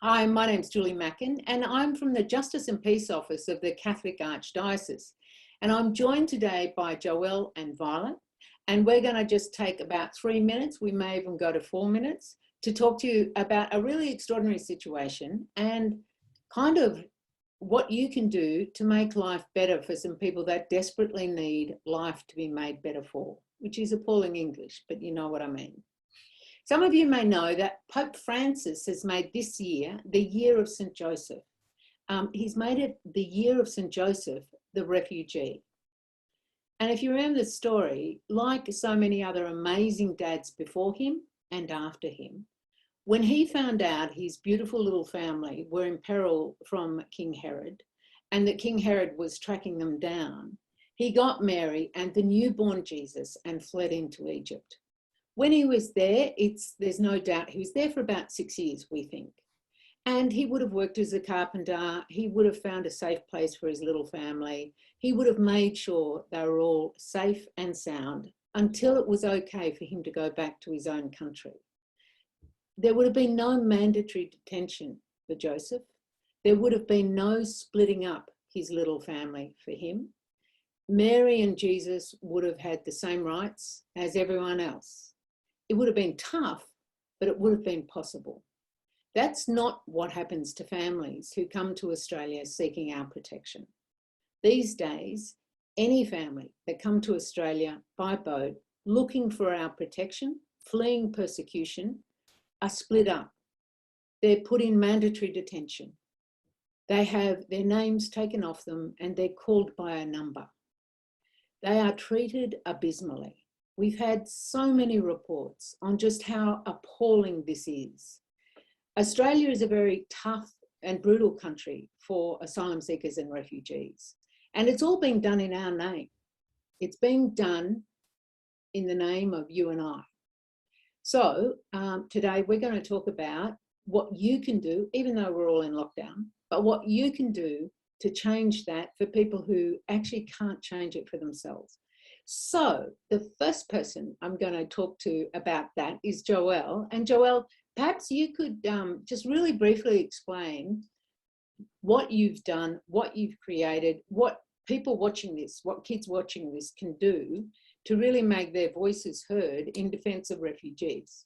Hi, my name's Julie Mackin, and I'm from the Justice and Peace Office of the Catholic Archdiocese. And I'm joined today by Joelle and Violet, and we're going to just take about 3 minutes, we may even go to 4 minutes, to talk to you about a really extraordinary situation and kind of what you can do to make life better for some people that desperately need life to be made better for, which is appalling English, but you know what I mean. Some of you may know that Pope Francis has made this year the year of St. Joseph. He's made it the year of St. Joseph, the refugee. And if you remember the story, like so many other amazing dads before him and after him, when he found out his beautiful little family were in peril from King Herod and that King Herod was tracking them down, he got Mary and the newborn Jesus and fled into Egypt. When he was there, there's no doubt he was there for about 6 years, we think. And he would have worked as a carpenter. He would have found a safe place for his little family. He would have made sure they were all safe and sound until it was okay for him to go back to his own country. There would have been no mandatory detention for Joseph. There would have been no splitting up his little family for him. Mary and Jesus would have had the same rights as everyone else. It would have been tough, but it would have been possible. That's not what happens to families who come to Australia seeking our protection. These days, any family that come to Australia by boat looking for our protection, fleeing persecution, are split up. They're put in mandatory detention. They have their names taken off them and they're called by a number. They are treated abysmally. We've had so many reports on just how appalling this is. Australia is a very tough and brutal country for asylum seekers and refugees. And it's all being done in our name. It's being done in the name of you and I. So today we're going to talk about what you can do, even though we're all in lockdown, but what you can do to change that for people who actually can't change it for themselves. So the first person I'm going to talk to about that is Joelle. And Joelle, perhaps you could just really briefly explain what you've done, what you've created, what people watching this, what kids watching this can do to really make their voices heard in defence of refugees.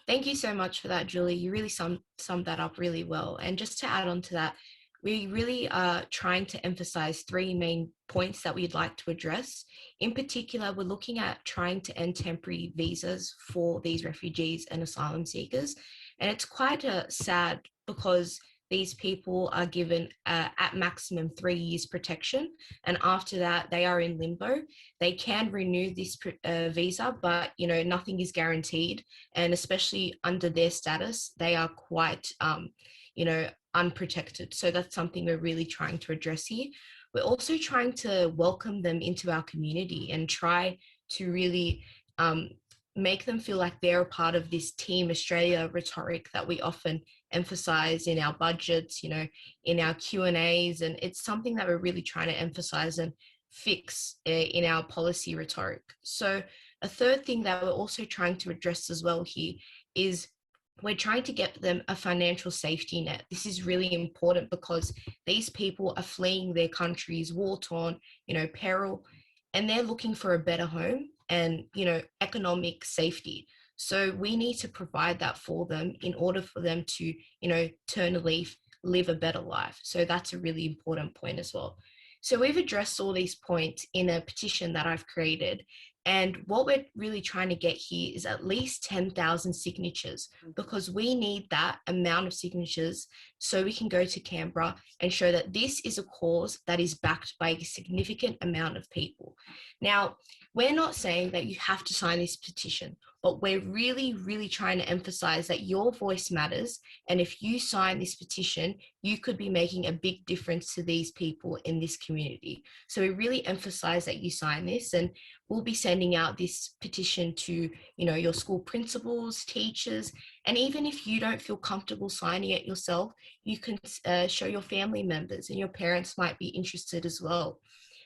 Thank you so much for that, Julie. You really summed that up really well. And just to add on to that, we really are trying to emphasize 3 main points that we'd like to address. In particular, we're looking at trying to end temporary visas for these refugees and asylum seekers. And it's quite sad because these people are given at maximum 3 years protection. And after that, they are in limbo. They can renew this visa, but, nothing is guaranteed. And especially under their status, they are quite, unprotected. So that's something we're really trying to address here. We're also trying to welcome them into our community and try to really make them feel like they're a part of this Team Australia rhetoric that we often emphasize in our budgets, in our Q&As, and it's something that we're really trying to emphasize and fix in our policy rhetoric. So a third thing that we're also trying to address as well here is we're trying to get them a financial safety net. This is really important because these people are fleeing their countries, war-torn, peril, and they're looking for a better home and, economic safety. So we need to provide that for them in order for them to, turn a leaf, live a better life. So that's a really important point as well. So we've addressed all these points in a petition that I've created. And what we're really trying to get here is at least 10,000 signatures, because we need that amount of signatures so we can go to Canberra and show that this is a cause that is backed by a significant amount of people. Now, we're not saying that you have to sign this petition, but we're really, really trying to emphasize that your voice matters. And if you sign this petition, you could be making a big difference to these people in this community. So we really emphasize that you sign this, and we'll be sending out this petition to, your school principals, teachers, and even if you don't feel comfortable signing it yourself, you can show your family members, and your parents might be interested as well.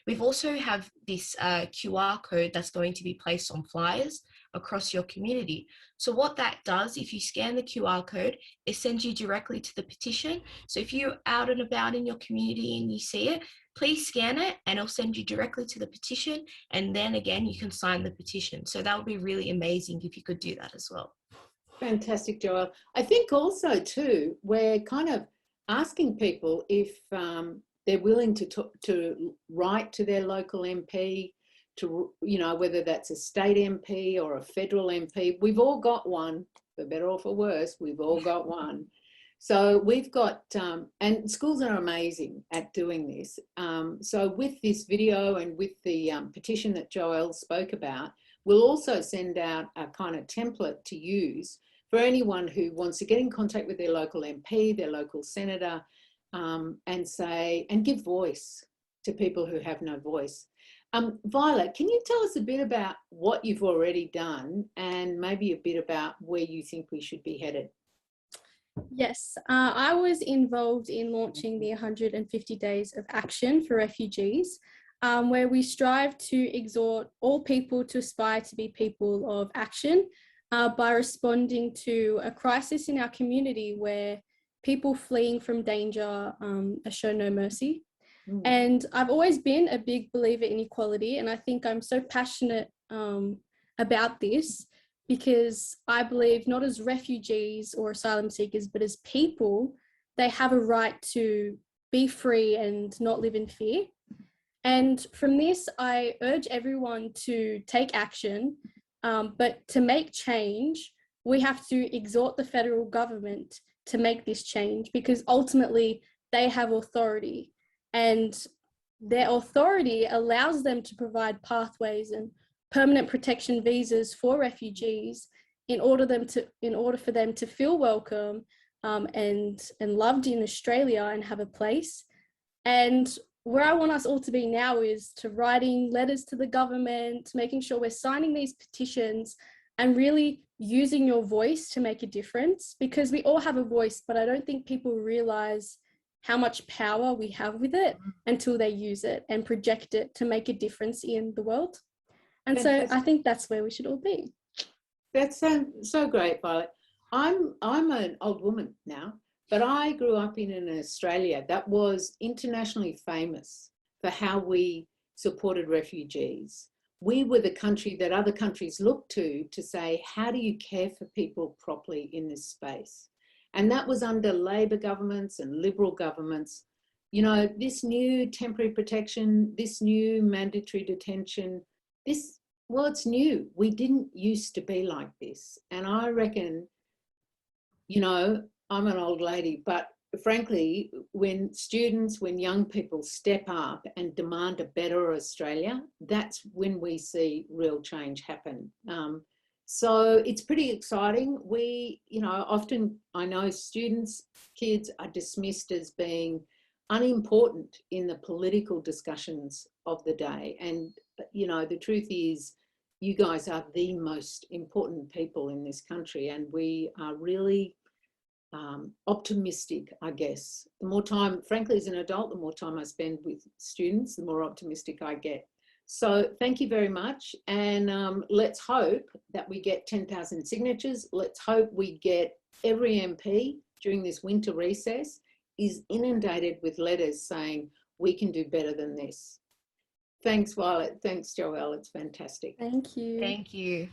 We've also have this QR code that's going to be placed on flyers across your community. So what that does, if you scan the QR code, it sends you directly to the petition. So if you're out and about in your community and you see it, please scan it and it'll send you directly to the petition. And then again, you can sign the petition. So that would be really amazing if you could do that as well. Fantastic, Joelle. I think also too, we're kind of asking people if they're willing to write to their local MP, to, you know, whether that's a state MP or a federal MP. We've all got one, for better or for worse, we've all got one. So we've got, and schools are amazing at doing this. So with this video and with the petition that Joelle spoke about, we'll also send out a kind of template to use for anyone who wants to get in contact with their local MP, their local senator, and say, and give voice to people who have no voice. Violet, can you tell us a bit about what you've already done and maybe a bit about where you think we should be headed? Yes, I was involved in launching the 150 Days of Action for Refugees, where we strive to exhort all people to aspire to be people of action by responding to a crisis in our community where people fleeing from danger are shown no mercy. And I've always been a big believer in equality, and I think I'm so passionate about this because I believe not as refugees or asylum seekers, but as people, they have a right to be free and not live in fear. And from this, I urge everyone to take action, but to make change, we have to exhort the federal government to make this change because ultimately they have authority. And their authority allows them to provide pathways and permanent protection visas for refugees in order for them to feel welcome and loved in Australia and have a place. And where I want us all to be now is to writing letters to the government, making sure we're signing these petitions and really using your voice to make a difference, because we all have a voice, but I don't think people realize how much power we have with it until they use it and project it to make a difference in the world. And so I think that's where we should all be. That's so great, Violet. I'm an old woman now, but I grew up in an Australia that was internationally famous for how we supported refugees. We were the country that other countries looked to say, how do you care for people properly in this space? And that was under Labor governments and Liberal governments. You know, this new temporary protection, this new mandatory detention, well, it's new. We didn't used to be like this. And I reckon, you know, I'm an old lady, but frankly, when young people step up and demand a better Australia, that's when we see real change happen. So it's pretty exciting. We, you know, often I know students, kids are dismissed as being unimportant in the political discussions of the day. And, you know, the truth is you guys are the most important people in this country, and we are really optimistic, I guess. The more time, frankly, as an adult, the more time I spend with students, the more optimistic I get. So thank you very much. And let's hope that we get 10,000 signatures. Let's hope we get every MP during this winter recess is inundated with letters saying, we can do better than this. Thanks, Violet. Thanks, Joelle. It's fantastic. Thank you. Thank you.